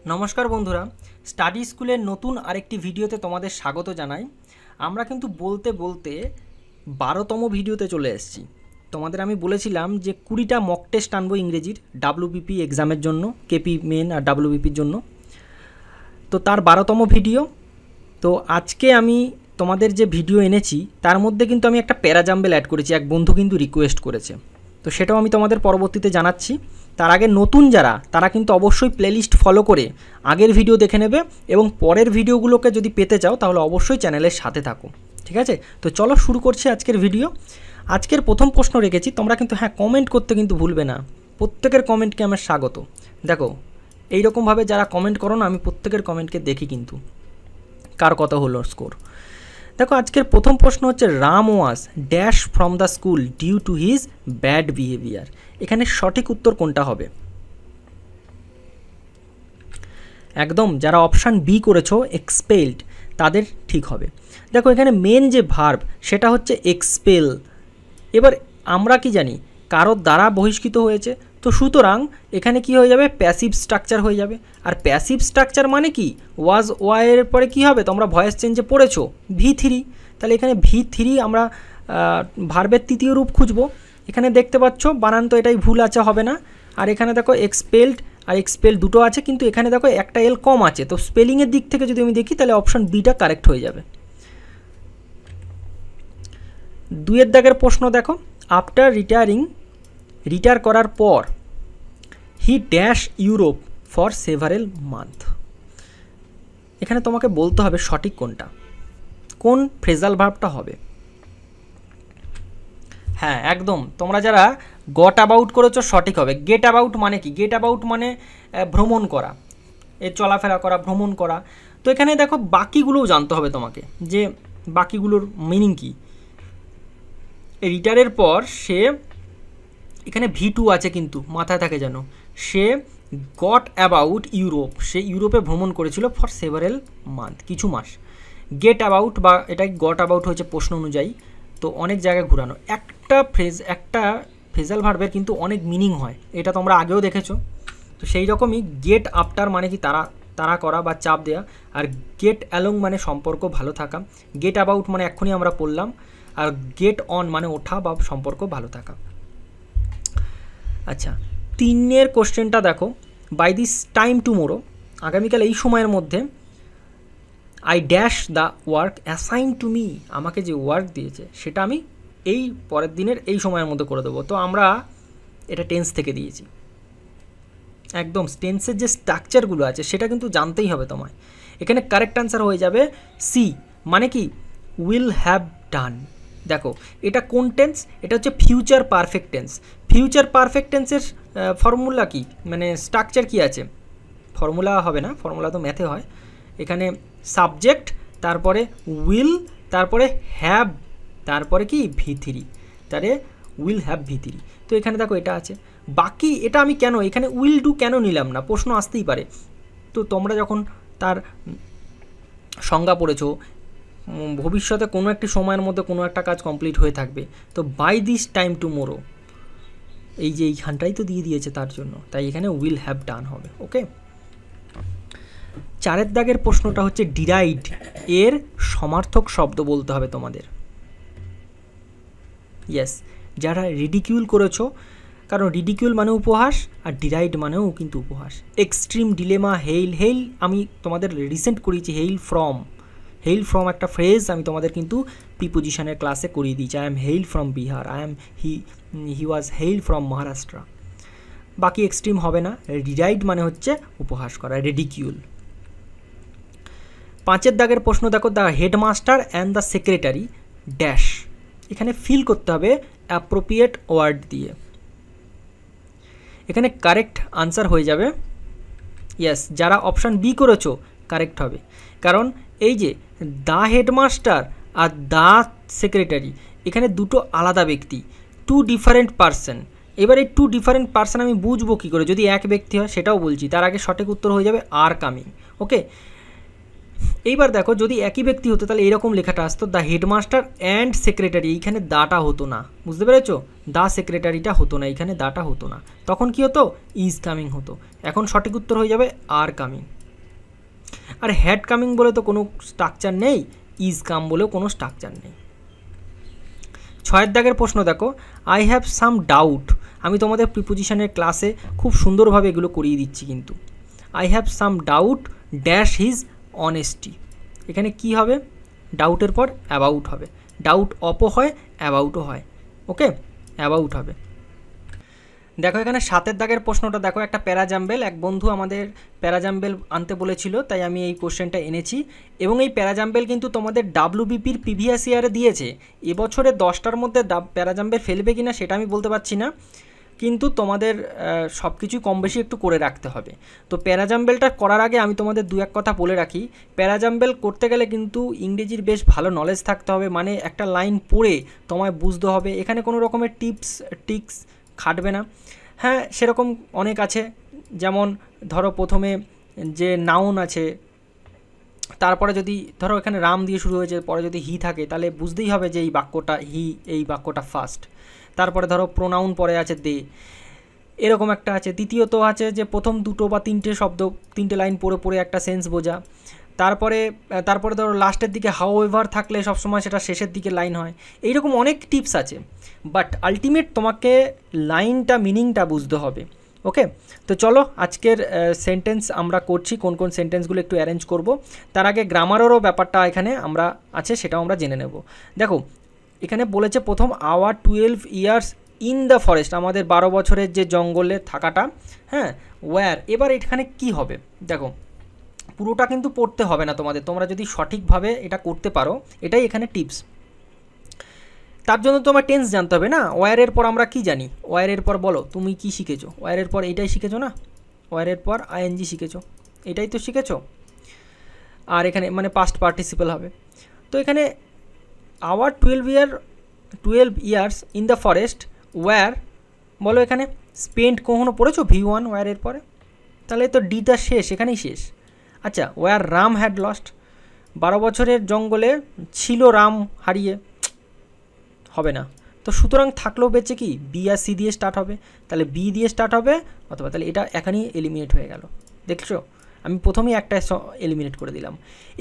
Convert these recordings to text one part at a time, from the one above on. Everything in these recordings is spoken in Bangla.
নমস্কার বন্ধুরা, স্টাডি স্কুলের নতুন আরেকটি ভিডিওতে তোমাদের স্বাগত জানাই। আমরা কিন্তু বলতে বলতে 12তম ভিডিওতে চলে এসেছি। তোমাদের আমি বলেছিলাম যে 20টা মক টেস্ট আনবো ইংরেজির WBP এক্সামের জন্য, কেপি মেন আর WBPর জন্য। তো তার 12তম ভিডিও। তো আজকে আমি তোমাদের যে ভিডিও এনেছি তার মধ্যে কিন্তু আমি একটা প্যারাজাম্বেল অ্যাড করেছি, এক বন্ধু কিন্তু রিকোয়েস্ট করেছে। তো সেটাও আমি তোমাদের পরবর্তীতে জানাচ্ছি। তার আগে নতুন যারা তারা কিন্তু অবশ্যই প্লেলিস্ট ফলো করে আগের ভিডিও দেখে নেবে এবং পরের ভিডিওগুলোকে যদি পেতে চাও তাহলে অবশ্যই চ্যানেলের সাথে থাকো, ঠিক আছে? তো চলো শুরু করছি আজকের ভিডিও। আজকের প্রথম প্রশ্ন রেখেছি, তোমরা কিন্তু কমেন্ট করতে কিন্তু ভুলবে না। প্রত্যেকের কমেন্টকে আমার স্বাগত। দেখো এইরকমভাবে যারা কমেন্ট করো না, আমি প্রত্যেকের কমেন্টকে দেখি কিন্তু কার কত হলো স্কোর। দেখো আজকের প্রথম প্রশ্ন হচ্ছে, Ram was dash from the school due to his bad behaviour. এখানে সঠিক উত্তর কোনটা হবে? একদম যারা অপশান বি করেছো এক্সপেলড তাদের ঠিক হবে। দেখো এখানে মেন যে ভার্ব সেটা হচ্ছে এক্সপেল। এবার আমরা কি জানি, কারোর দ্বারা বহিষ্কৃত হয়েছে, তো সুতরাং এখানে কি হয়ে যাবে, প্যাসিভ স্ট্রাকচার হয়ে যাবে। আর প্যাসিভ স্ট্রাকচার মানে কি, ওয়াজ ওয়াইয়ের পরে কি হবে, তোমরা ভয়েস চেঞ্জে পড়েছো V3। তাহলে এখানে V3 আমরা ভার্বের তৃতীয় রূপ খুঁজবো। এখানে দেখতে পাচ্ছ বানান তো এটাই ভুল আছে, হবে না। আর এখানে দেখো এক্সপেলড আর এক্সপেল দুটো আছে, কিন্তু এখানে দেখো একটা এল কম আছে। তো স্পেলিংয়ের দিক থেকে যদি আমি দেখি তাহলে অপশান বিটা কারেক্ট হয়ে যাবে। 2-এর দাগের প্রশ্ন দেখো, আফটার রিটায়ার করার পর he dash Europe for several month. এখানে তোমাকে বলতে হবে সঠিক কোনটা, কোন ফ্রেজাল ভার্বটা হবে। হ্যাঁ একদম, তোমরা যারা গট অ্যাবাউট করেছো সঠিক হবে। গেট অ্যাবাউট মানে কি, গেট অ্যাবাউট মানে ভ্রমণ করা, এর চলাফেরা করা, ভ্রমণ করা। তো এখানে দেখো বাকিগুলোও জানতে হবে তোমাকে, যে বাকিগুলোর মিনিং কি। রিটায়ারের পর সে, এখানে V2 আছে কিন্তু মাথায় থাকে যেন, সে গট অ্যাবাউট ইউরোপ, সে ইউরোপে ভ্রমণ করেছিল ফর সেভারেল মান্থ, কিছু মাস। গেট অ্যাবাউট বা এটা গট অ্যাবাউট হয়েছে প্রশ্ন অনুযায়ী, তো অনেক জায়গায় ঘুরানো। একটা ফ্রেজাল ভার্বের কিন্তু অনেক মিনিং হয়, এটা তোমরা আগেও দেখেছো। তো সেই রকমই গেট আফটার মানে কি তাড়া করা বা চাপ দেওয়া, আর গেট অ্যালং মানে সম্পর্ক ভালো থাকা, গেট অ্যাবাউট মানে এক্ষুনি আমরা পড়লাম, আর গেট অন মানে ওঠা বা সম্পর্ক ভালো থাকা। আচ্ছা 3-এর কোশ্চেনটা দেখো, বাই দিস টাইম টুমোরো, আগামীকাল এই সময়ের মধ্যে, I dash the work assign to me, আমাকে যে ওয়ার্ক দিয়েছে সেটা আমি এই পরের দিনের এই সময়ের মধ্যে করে দেবো। তো আমরা এটা টেন্স থেকে দিয়েছি। একদম টেন্সের যে স্ট্রাকচারগুলো আছে সেটা কিন্তু জানতেই হবে তোমায়। এখানে কারেক্ট আনসার হয়ে যাবে সি, মানে কি উইল হ্যাভ ডান। দেখো এটা কোন টেন্স, এটা হচ্ছে future perfect tense. Future perfect টেন্সের ফর্মুলা কি, মানে স্ট্রাকচার কি আছে, ফর্মুলা হবে না, ফর্মুলা তো ম্যাথে হয়। এখানে সাবজেক্ট, তারপরে উইল, তারপরে হ্যাভ, তারপরে কি V3, তাহলে উইল হ্যাভ V3। তো এখানে দেখো এটা আছে। বাকি এটা আমি কেন এখানে উইল ডু কেন নিলাম না, প্রশ্ন আসতেই পারে। তো তোমরা যখন তার সংজ্ঞা পড়েছো, ভবিষ্যতে কোনো একটি সময়ের মধ্যে কোনো একটা কাজ কমপ্লিট হয়ে থাকবে, তো বাই দিস টাইম টুমোরো, এই যে এইখানটাই তো দিয়ে দিয়েছে তার জন্য, তাই এখানে উইল হ্যাভ ডান হবে। ওকে, 4-এর দাগের প্রশ্নটা হচ্ছে, ডিরাইড এর সমার্থক শব্দ বলতে হবে তোমাদের। ইয়েস, যারা রিডিকিউল করেছো, কারণ রিডিকিউল মানে উপহাস আর ডিরাইড মানেও কিন্তু উপহাস। এক্সট্রিম ডিলেমা, হেইল আমি তোমাদের রিসেন্ট করিয়েছি, হেইল ফ্রম একটা ফ্রেজ আমি তোমাদের কিন্তু প্রিপোজিশনের ক্লাসে করিয়ে দিয়েছি। I am hail from Bihar, he was hail from Maharashtra. বাকি এক্সট্রিম হবে না। ডিরাইড মানে হচ্ছে উপহাস করা, রিডিকিউল। 5-এর দাগের প্রশ্ন দেখো, the headmaster and the secretary dash. এখানে ফিল করতে হবে অ্যাপ্রোপ্রিয়েট ওয়ার্ড দিয়ে। এখানে কারেক্ট আনসার হয়ে যাবে ইয়েস, যারা অপশান বি করেছো কারেক্ট হবে। কারণ এই যে the headmaster are the secretary, এখানে দুটো আলাদা ব্যক্তি, টু ডিফারেন্ট পারসন। এবার এই টু ডিফারেন্ট পারসন আমি বুঝবো কী করে, যদি এক ব্যক্তি হয় সেটাও বলছি। তার আগে সঠিক উত্তর হয়ে যাবে আর কামিং। ওকে, এইবার দেখো যদি একই ব্যক্তি হতো তাহলে এরকম লেখাটা আসতো দ্য হেডমাস্টার অ্যান্ড সেক্রেটারি, এইখানে দাটা হতো না, বুঝতে পেরেছো? দ্য সেক্রেটারিটা হতো না, এইখানে দাটা হতো না, তখন কি হতো? ইজ কামিং হতো। এখন সঠিক উত্তর হয়ে যাবে আর কামিং। আর হ্যাড কামিং বলে তো কোনো স্ট্রাকচার নেই, ইজ কাম বলেও কোনো স্ট্রাকচার নেই। 6 দাগের প্রশ্ন দেখো, আই হ্যাভ সাম ডাউট। আমি তোমাদের প্রিপোজিশনের ক্লাসে খুব সুন্দরভাবে এগুলো করিয়ে দিচ্ছি কিন্তু। I have some doubt dash his honesty, এখানে কি হবে? ডাউটের পর অ্যাবাউট হবে, ডাউট অপও হয় অ্যাবাউটও হয়, ওকে, অ্যাবাউট হবে। দেখো এখানে 7 দাগের প্রশ্নটা দেখো, একটা প্যারাজাম্বেল, এক বন্ধু আমাদের প্যারাজাম্বেল আনতে বলেছিল, তাই আমি এই কোশ্চেনটা এনেছি। এবং এই প্যারাজাম্বেল কিন্তু তোমাদের ডাব্লিউবিপির প্রিভিয়াস ইয়ারে দিয়েছে। এবছরে 10টার মধ্যে প্যারাজাম্বেল ফেলবে কিনা সেটা আমি বলতে পারছি না, কিন্তু তোমাদের সব কিছুই কম বেশি একটু করে রাখতে হবে। তো প্যারাজাম্বেলটা করার আগে আমি তোমাদের দু এক কথা বলে রাখি, প্যারাজাম্বেল করতে গেলে কিন্তু ইংরেজির বেশ ভালো নলেজ থাকতে হবে, মানে একটা লাইন পড়ে তোমায় বুঝতে হবে, এখানে কোনো রকমের টিক্স খাটবে না। হ্যাঁ সেরকম অনেক আছে, যেমন ধরো প্রথমে যে নাউন আছে, তারপরে যদি ধরো এখানে রাম দিয়ে শুরু হয়েছে, পরে যদি হি থাকে তাহলে বুঝতেই হবে যে এই বাক্যটা হি, এই বাক্যটা ফার্স্ট। তারপরে ধরো প্রোনাউন পরে আছে দে, এরকম একটা আছে। দ্বিতীয়ত আছে যে প্রথম দুটো বা তিনটে শব্দ, তিনটে লাইন পড়ে পড়ে একটা সেন্স বোঝা। তারপরে ধরো লাস্টের দিকে হাউ এভার থাকলে সবসময় সেটা শেষের দিকে লাইন হয়। এইরকম অনেক টিপস আছে, বাট আলটিমেট তোমাকে লাইনটা মিনিংটা বুঝতে হবে, ওকে। তো চলো আজকের সেন্টেন্স আমরা করছি, কোন কোন সেন্টেন্সগুলো একটু অ্যারেঞ্জ করব। তার আগে গ্রামারেরও ব্যাপারটা এখানে আমরা আছে, সেটাও আমরা জেনে নেব। দেখো এখানে বলেছে প্রথম, our 12 years in the forest, আমাদের 12 বছরের যে জঙ্গলে থাকাটা, হ্যাঁ, ওয়্যার। এবার এখানে কি হবে দেখো, পুরোটা কিন্তু পড়তে হবে না তোমাদের, তোমরা যদি সঠিকভাবে এটা করতে পারো, এটাই এখানে টিপস। তার জন্য তোমার টেন্স জানতে হবে না। ওয়্যারের পর আমরা কি জানি? ওয়্যারের পর বলো তুমি কি শিখেছো? ওয়্যারের পর এইটাই শিখেছো না? ওয়্যারের পর আইএনজি শিখেছো, এটাই তো শিখেছো। আর এখানে মানে পাস্ট পার্টিসিপল হবে। তো এখানে our 12 years in the forest were, বলো এখানে স্পেন্ট কখনো পড়েছো V1 ওয়্যারের পরে? তাহলে তো ডিটা শেষ, এখানেই শেষ। আচ্ছা, ওয়্যার রাম হ্যাড লস্ট, 12 বছরের জঙ্গলে ছিল রাম হারিয়ে, হবে না। তো সুতরাং থাকলেও বেঁচে কি, বি আর সি দিয়ে স্টার্ট হবে, তাহলে বি দিয়ে স্টার্ট হবে, অথবা তাহলে এটা এখানেই এলিমিনেট হয়ে গেল। দেখছো আমি প্রথমেই একটা এলিমিনেট করে দিলাম।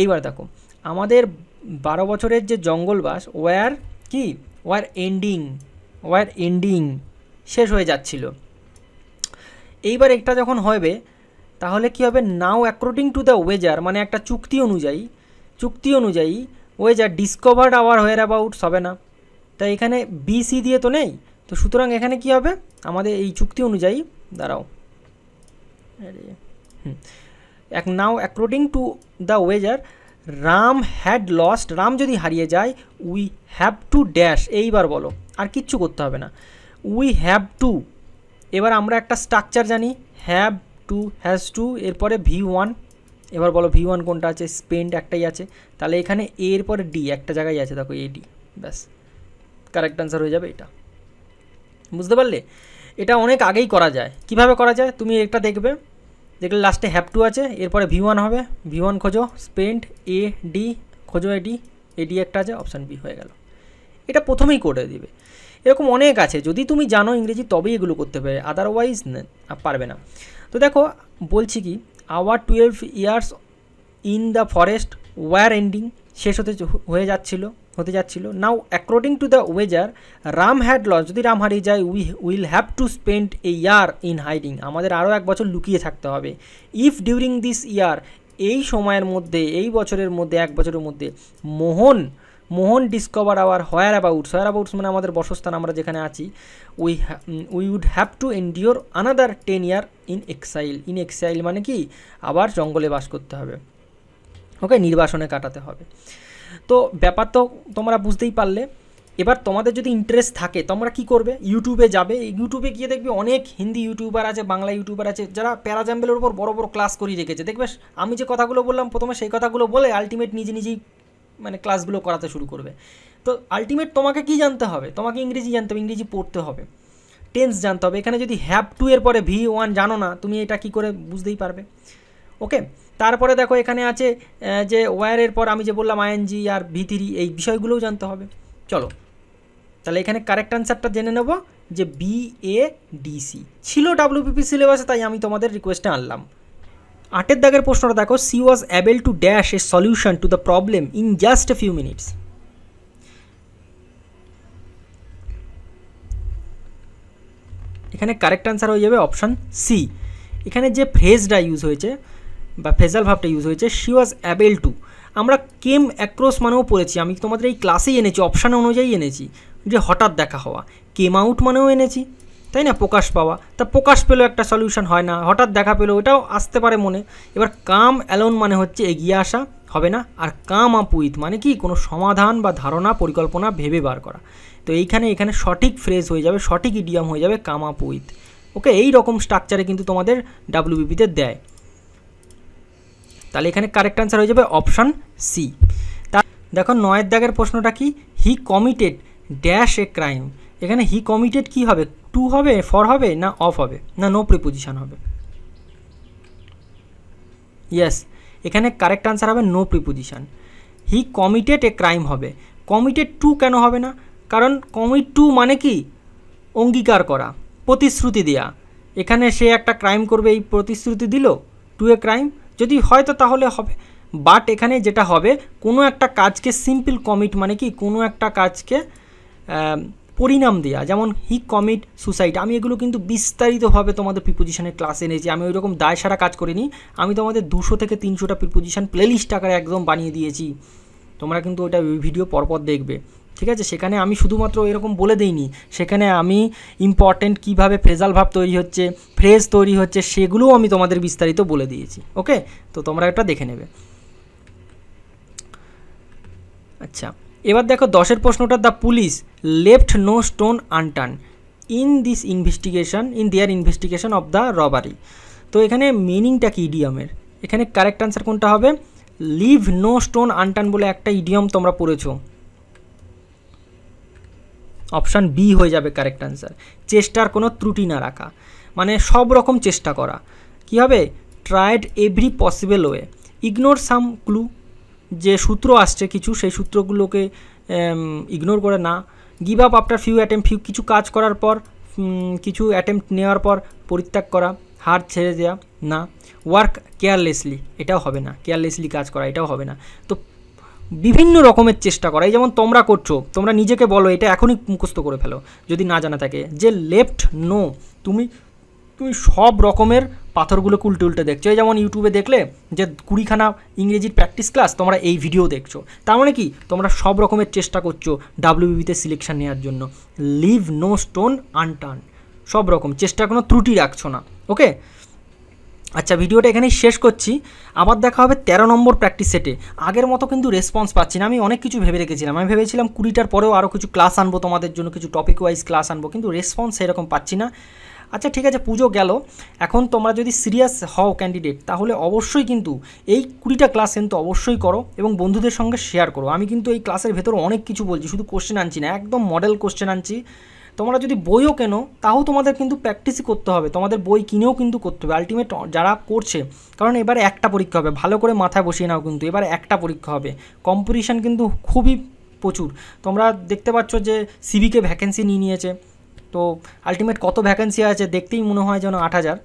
এইবার দেখো আমাদের 12 বছরের যে জঙ্গলবাস, ওয়্যার কি, ওয়্যার এন্ডিং, শেষ হয়ে যাচ্ছিল। এইবার একটা যখন হবে তাহলে কি হবে, নাও অ্যাকর্ডিং টু দ্য ওয়েজার, মানে একটা চুক্তি অনুযায়ী ওয়েজার ডিসকভার্ড আওয়ার হোয়ার অ্যাবাউটস, হবে না। তাই এখানে বিসি দিয়ে তো নেই, তো সুতরাং এখানে কি হবে, আমাদের এই চুক্তি অনুযায়ী, দাঁড়াও, now according to the wager Ram had lost, Ram যদি হারিয়ে যায়, উই হ্যাভ টু ড্যাশ, এইবার বলো, আর কিচ্ছু করতে হবে না, উই হ্যাভ টু। এবার আমরা একটা স্ট্রাকচার জানি, হ্যাভ টু, হ্যাজ টু, এরপরে V1। এবার বলো V1 কোনটা আছে? স্পেন্ড একটাই আছে, তাহলে এখানে এ এর পরে ডি একটা জায়গায় আছে, দেখো এডি, ব্যাস কারেক্ট আনসার হয়ে যাবে এটা। বুঝতে পারলে? এটা অনেক আগেই করা যায়। কিভাবে করা যায় তুমি এটা দেখলে লাস্টে হ্যাভ টু আছে, এরপরে V1 হবে, V1 খোঁজো, স্পেন্ড এ ডি, খোঁজো এডি একটা আছে, অপশান বি হয়ে গেল। এটা প্রথমেই করে দিবে। এরকম অনেক আছে, যদি তুমি জানো ইংরেজি তবেই এগুলো করতে পারবে, আদারওয়াইজ পারবে না। তো দেখো বলছি কি, our 12 years in the forest were ending, শেষ হতে যাচ্ছিল। Now according to the wager Ram had lost, যদি রাম হারিয়ে যায়, will have to spend a year in hiding, আমাদের আরও 1 বছর লুকিয়ে থাকতে হবে। ইফ ডিউরিং দিস ইয়ার, এই সময়ের মধ্যে, এই বছরের মধ্যে, 1 বছরের মধ্যে, মোহন ডিসকভার আওয়ার হোয়ার অ্যাবাউটস মানে আমাদের বসস্থান, আমরা যেখানে আছি, we would have to endure another 10 year in exile মানে কি, আবার জঙ্গলে বাস করতে হবে, ওকে, নির্বাসনে কাটাতে হবে। তো ব্যাপার তো তোমরা বুঝতেই পারলে। এবার তোমাদের যদি ইন্টারেস্ট থাকে তোমরা কি করবে, ইউটিউবে যাবে, ইউটিউবে গিয়ে দেখবে অনেক হিন্দি ইউটিউবার আছে, বাংলা ইউটিউবার আছে, যারা প্যারাজাম্বেলের উপর বড় বড় ক্লাস করিয়ে রেখেছে। দেখবে আমি যে কথাগুলো বললাম প্রথমে, সেই কথাগুলো বলে আলটিমেট নিজেই মানে ক্লাসগুলো করাতে শুরু করবে। তো আলটিমেট তোমাকে কি জানতে হবে, তোমাকে ইংরেজি জানতে হবে, ইংরেজি পড়তে হবে, টেন্স জানতে হবে। এখানে যদি হ্যাভ টু এর পরে V1 জানো না, তুমি এটা কি করে বুঝতেই পারবে? ওকে, তারপরে দেখো এখানে আছে যে ওয়ারের পর আমি যে বললাম আইএনজি আর ভি3, এই বিষয়গুলোও জানতে হবে। চলো তাহলে এখানে কারেক্ট অ্যান্সারটা জেনে নেব যে BADC ছিল WPP সিলেবাসে, তাই আমি তোমাদের রিকোয়েস্টে আনলাম। 8 দাগের প্রশ্নটা দেখো, C was able to dash a solution to the problem in just a few minutes. এখানে কারেক্ট অ্যান্সার হয়ে যাবে অপশান সি। এখানে যে ফ্রেজটা ইউজ হয়েছে বা ফ্রেজাল ভাবটা ইউজ হয়েছে, শি ওয়াজ অ্যাবেল টু, আমরা কেম অ্যাক্রস মানেও পড়েছি, আমি তোমাদের এই ক্লাসেই এনেছি, অপশান অনুযায়ী এনেছি, যে হঠাৎ দেখা হওয়া। কেম আউট মানেও এনেছি, তাই না, প্রকাশ পাওয়া। তা প্রকাশ পেলেও একটা সলিউশন হয় না, হঠাৎ দেখা পেলেও এটাও আসতে পারে মনে। এবার কাম অ্যালোন মানে হচ্ছে এগিয়ে আসা, হবে না। আর কাম আপ উইথ মানে কি, কোনো সমাধান বা ধারণা পরিকল্পনা ভেবে বার করা। তো এখানে সঠিক ফ্রেজ হয়ে যাবে, সঠিক ইডিয়াম হয়ে যাবে কাম আপ উইথ। ওকে, এই রকম স্ট্রাকচারে কিন্তু তোমাদের WPPতে দেয়। তাহলে এখানে কারেক্ট অ্যান্সার হয়ে যাবে অপশান সি। তা দেখো 9 দাগের প্রশ্নটা কি, হি কমিটেড ড্যাশ এ ক্রাইম। এখানে হি কমিটেড কি হবে, টু হবে, ফর হবে, না অফ হবে, না নো প্রিপোজিশন হবে? ইয়েস, এখানে কারেক্ট অ্যান্সার হবে no preposition. He committed a crime হবে। কমিটেড টু কেন হবে না, কারণ কমিট টু মানে কি, অঙ্গীকার করা, প্রতিশ্রুতি দেওয়া। এখানে সে একটা ক্রাইম করবে, এই প্রতিশ্রুতি দিল, টু এ ক্রাইম, যদি হয় তো তাহলে হবে। বাট এখানে যেটা হবে, কোনো একটা কাজকে সিম্পল কমিট মানে কি, কোনো একটা কাজকে পরিণাম দেওয়া, যেমন হি কমিট সুসাইড। আমি এগুলো কিন্তু বিস্তারিতভাবে তোমাদের প্রিপোজিশনের ক্লাসে এনেছি, আমি ওই রকম দায় সারা কাজ করিনি। আমি তোমাদের 200 থেকে 300টা প্রিপোজিশন প্লেলিস্ট আকারে একদম বানিয়ে দিয়েছি, তোমরা কিন্তু ওটা ভিডিও পরপর দেখবে, ঠিক আছে। সেখানে আমি শুধুমাত্র এরকম বলে দিইনি, সেখানে আমি ইম্পর্টেন্ট কীভাবে ফ্রেজাল ভাব তৈরি হচ্ছে, ফ্রেজ তৈরি হচ্ছে, সেগুলোও আমি তোমাদের বিস্তারিত বলে দিয়েছি। ওকে, তো তোমরা এটা দেখে নেবে। আচ্ছা, এবার দেখো 10-এর প্রশ্নটা, the police left no stone unturned in their investigation of the robbery. তো এখানে মিনিংটা কি ইডিয়মের, এখানে কারেক্ট আনসার কোনটা হবে, লিভ নো স্টোন আনটার্ন বলে একটা ইডিয়ম তোমরা পড়েছো, অপশান বি হয়ে যাবে কারেক্ট আনসার। চেষ্টার কোনো ত্রুটি না রাখা, মানে সব রকম চেষ্টা করা। কী হবে, tried every possible way, ignore some clue, যে সূত্র আসছে কিছু, সেই সূত্রগুলোকে ইগনোর করে না। Give up after few attempt, কিছু কাজ করার পর, কিছু অ্যাটেম্প্ট নেওয়ার পর পরিত্যাগ করা, হার ছেড়ে দেওয়া না। ওয়ার্ক কেয়ারলেসলি, এটাও হবে না, কেয়ারলেসলি কাজ করা, এটাও হবে না। তো বিভিন্ন রকমের চেষ্টা করা, এই যেমন তোমরা করছো, তোমরা নিজেকে বলো, এটা এখনই মুখস্থ করে ফেলো যদি না জানা থাকে, যে লেফট নো, তুমি সব রকমের পাথরগুলো উল্টে উল্টে দেখছো। এই যেমন ইউটিউবে দেখলে যে 20খানা ইংরেজির প্র্যাকটিস ক্লাস, তোমরা এই ভিডিও দেখছো, তার মানে কি, তোমরা সব রকমের চেষ্টা করছো WPPতে সিলেকশন নেওয়ার জন্য। লিভ নো স্টোন আনটার্ন, সব রকম চেষ্টা, কোনো ত্রুটি রাখছো না। ওকে, আচ্ছা, ভিডিওটা এখানেই শেষ করছি, আবার দেখা হবে 13 নম্বর প্র্যাকটিস সেটে। আগের মতো কিন্তু রেসপন্স পাচ্ছি না, আমি অনেক কিছু ভেবে রেখেছিলাম, আমি ভেবেছিলাম 20টার পরেও আরও কিছু ক্লাস আনবো তোমাদের জন্য, কিছু টপিক ওয়াইজ ক্লাস আনবো, কিন্তু রেসপন্স সেরকম পাচ্ছি না। আচ্ছা ঠিক আছে, পুজো গেল, এখন তোমরা যদি সিরিয়াস হও ক্যান্ডিডেট, তাহলে অবশ্যই কিন্তু এই 20টা ক্লাস কিন্তু অবশ্যই করো এবং বন্ধুদের সঙ্গে শেয়ার করো। আমি কিন্তু এই ক্লাসের ভেতর অনেক কিছু বলছি, শুধু কোশ্চেন আনছি না, একদম মডেল কোশ্চেন আনছি। তোমরা যদি বইও কেনো, তাও তোমাদের কিন্তু প্র্যাকটিসই করতে হবে, তোমাদের বই কিনেও কিন্তু করতে হবে আলটিমেট যারা করছে, কারণ এবারে একটা পরীক্ষা হবে, ভালো করে মাথায় বসিয়ে নাও, কিন্তু এবারে একটা পরীক্ষা হবে, কম্পিটিশান কিন্তু খুবই প্রচুর। তোমরা দেখতে পাচ্ছ যে সিভিকে ভ্যাকেন্সি নিয়েছে, তো আলটিমেট কত ভ্যাকেন্সি আছে দেখতেই মনে হয় যেন 8,000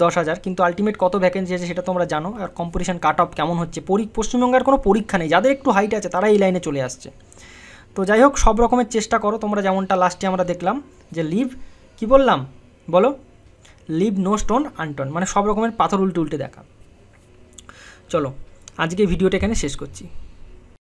10,000, কিন্তু আলটিমেট কত ভ্যাকেন্সি আছে সেটা তোমরা জানো। আর কম্পিটিশান কাট অফ কেমন হচ্ছে, পশ্চিমবঙ্গের কোনো পরীক্ষা নেই, যাদের একটু হাইট আছে তারা এই লাইনে চলে আসছে। তো যাই হোক, সব রকমের চেষ্টা করো তোমরা, যেমনটা লাস্টে আমরা দেখলাম যে লিভ, কি বললাম বলো, লিভ নো স্টোন আনটার্ন, মানে সব রকমের পাথর উল্টে উল্টে দেখা। চলো আজকে ভিডিওটা এখানে শেষ করছি।